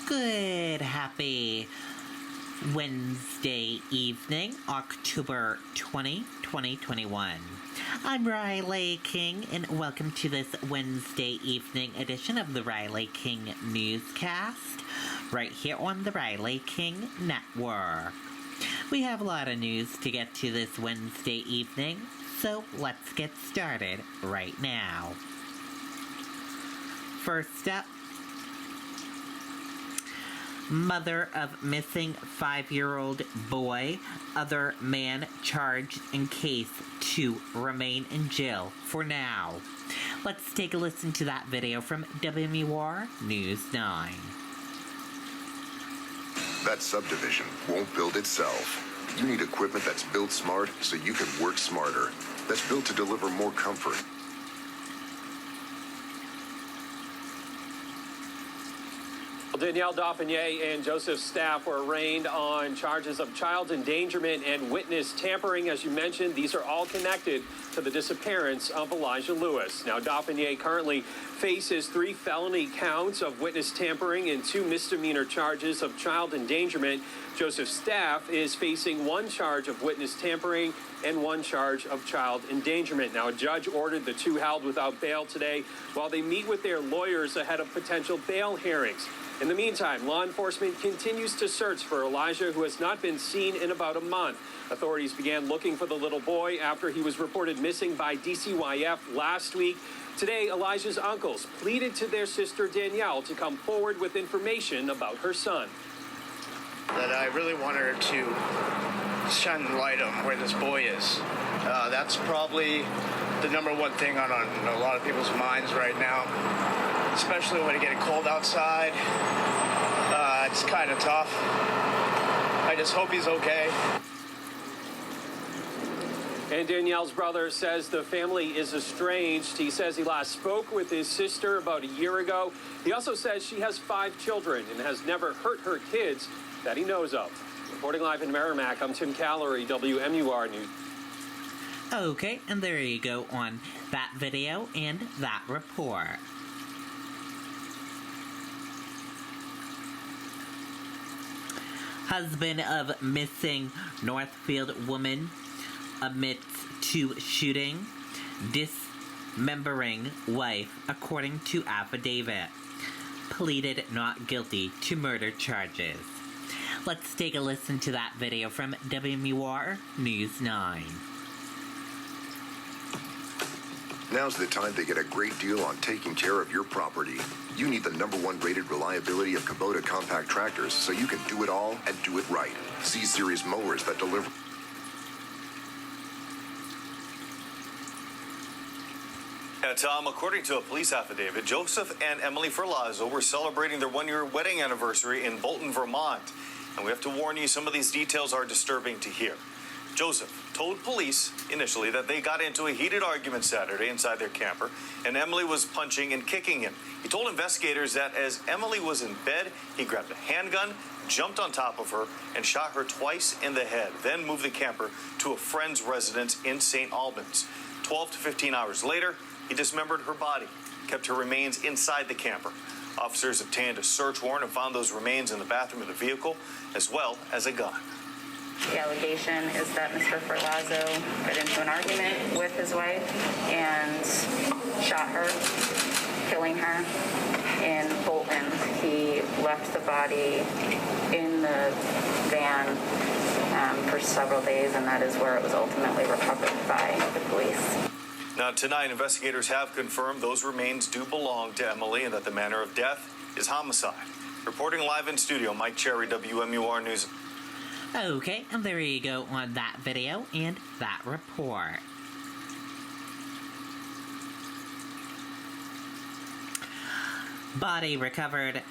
Good, happy Wednesday evening, October 20, 2021. I'm Riley King, and welcome to this Wednesday evening edition of the Riley King Newscast, right here on the Riley King Network. We have a lot of news to get to this Wednesday evening, so let's get started right now. First up, mother of missing 5-year-old boy, other man charged in case to remain in jail for now. Let's take a listen to that video from WMUR News 9. That subdivision won't build itself. You need equipment that's built smart so you can work smarter. That's built to deliver more comfort. Danielle Dauphinée and Joseph Staff were arraigned on charges of child endangerment and witness tampering. As you mentioned, these are all connected to the disappearance of Elijah Lewis. Now, Dauphinée currently faces 3 felony counts of witness tampering and 2 misdemeanor charges of child endangerment. Joseph Staff is facing 1 charge of witness tampering and 1 charge of child endangerment. Now, a judge ordered the 2 held without bail today while they meet with their lawyers ahead of potential bail hearings. In the meantime, law enforcement continues to search for Elijah, who has not been seen in about a month. Authorities began looking for the little boy after he was reported missing by DCYF last week. Today, Elijah's uncles pleaded to their sister Danielle to come forward with information about her son. That I really want her to shine the light on where this boy is. That's probably the number one thing on a lot of people's minds right now, especially when it's getting cold outside. It's kind of tough. I just hope he's okay. And Danielle's brother says the family is estranged. He says he last spoke with his sister about a year ago. He also says she has 5 children and has never hurt her kids that he knows of. Reporting live in Merrimack, I'm Tim Callery, WMUR News. Okay, and there you go on that video and that report. Husband of missing Northfield woman admits to shooting, dismembering wife, according to affidavit. Pleaded not guilty to murder charges. Let's take a listen to that video from WMUR News 9. Now's the time to get a great deal on taking care of your property. You need the #1 rated reliability of Kubota compact tractors so you can do it all and do it right. Z-Series mowers that deliver. Tom, according to a police affidavit, Joseph and Emily Ferlazzo were celebrating their 1-year wedding anniversary in Bolton, Vermont. And we have to warn you, some of these details are disturbing to hear. Joseph told police initially that they got into a heated argument Saturday inside their camper, and Emily was punching and kicking him. He told investigators that as Emily was in bed, he grabbed a handgun, jumped on top of her, and shot her twice in the head, then moved the camper to a friend's residence in St. Albans. 12 to 15 hours later, he dismembered her body, kept her remains inside the camper. Officers obtained a search warrant and found those remains in the bathroom of the vehicle, as well as a gun. The allegation is that Mr. Ferlazzo got into an argument with his wife and shot her, killing her in Bolton. He left the body in the van for several days, and that is where it was ultimately recovered by the police. Now, tonight, investigators have confirmed those remains do belong to Emily and that the manner of death is homicide. Reporting live in studio, Mike Cherry, WMUR News. Okay, and there you go on that video and that report. Body recovered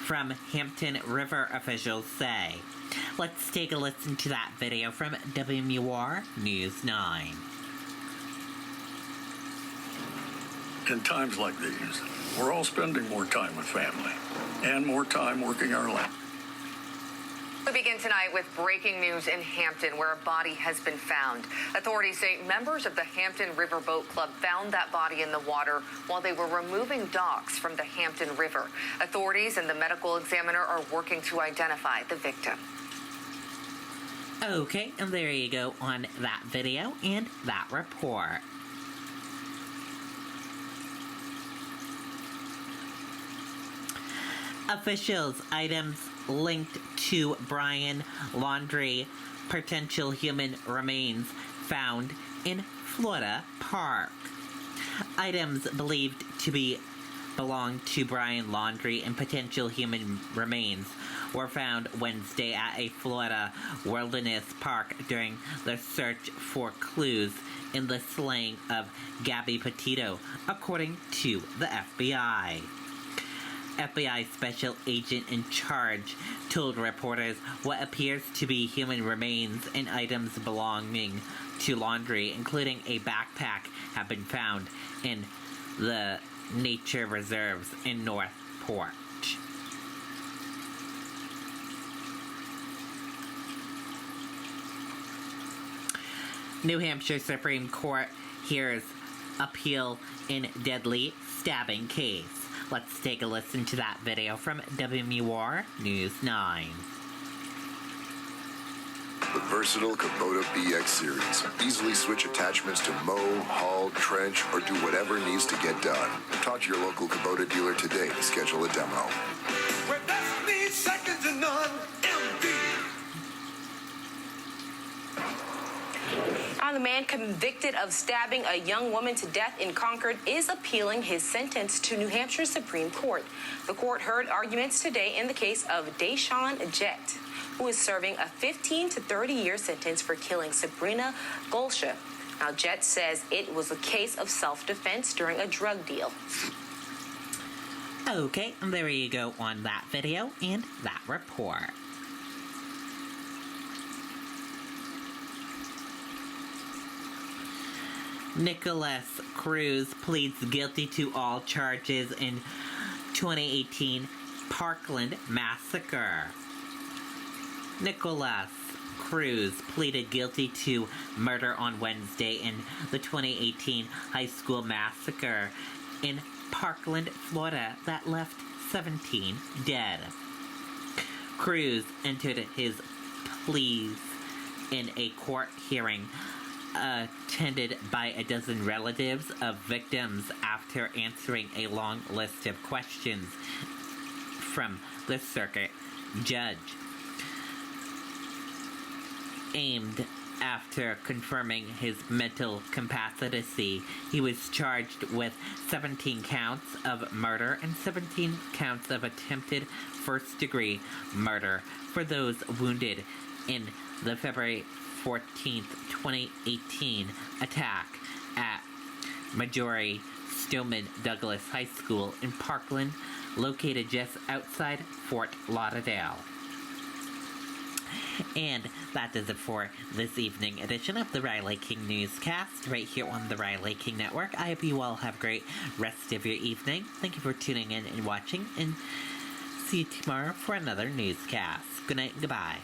from Hampton River, officials say. Let's take a listen to that video from WMUR News 9. In times like these, we're all spending more time with family and more time working our land. We begin tonight with breaking news in Hampton, where a body has been found. Authorities say members of the Hampton River Boat Club found that body in the water while they were removing docks from the Hampton River. Authorities and the medical examiner are working to identify the victim. Okay, and there you go on that video and that report. Officials, items linked to Brian Laundrie, potential human remains found in Florida Park. Items believed to belong to Brian Laundrie and potential human remains were found Wednesday at a Florida wilderness park during the search for clues in the slaying of Gabby Petito, according to the FBI. FBI special agent in charge told reporters what appears to be human remains and items belonging to Laundrie, including a backpack, have been found in the nature reserves in Northport. New Hampshire Supreme Court hears appeal in deadly stabbing case. Let's take a listen to that video from WMUR News 9. The versatile Kubota BX series. Easily switch attachments to mow, haul, trench, or do whatever needs to get done. Talk to your local Kubota dealer today to schedule a demo. Where best meets second to none, MD. The man convicted of stabbing a young woman to death in Concord is appealing his sentence to New Hampshire Supreme Court. The court heard arguments today in the case of Deshawn Jett, who is serving a 15 to 30-year sentence for killing Sabrina Golsha. Now, Jett says it was a case of self-defense during a drug deal. Okay, there you go on that video and that report. Nicholas Cruz pleads guilty to all charges in 2018 Parkland massacre. Nicholas Cruz pleaded guilty to murder on Wednesday in the 2018 high school massacre in Parkland, Florida that left 17 dead. Cruz entered his pleas in a court hearing attended by a dozen relatives of victims after answering a long list of questions from the circuit judge. Aimed after confirming his mental capacity, he was charged with 17 counts of murder and 17 counts of attempted first-degree murder for those wounded in the February 14th, 2018 attack at Marjorie Stoneman Douglas High School in Parkland, located just outside Fort Lauderdale. And that does it for this evening edition of the Riley King Newscast, right here on the Riley King Network. I hope you all have a great rest of your evening. Thank you for tuning in and watching, and see you tomorrow for another newscast. Good night and goodbye.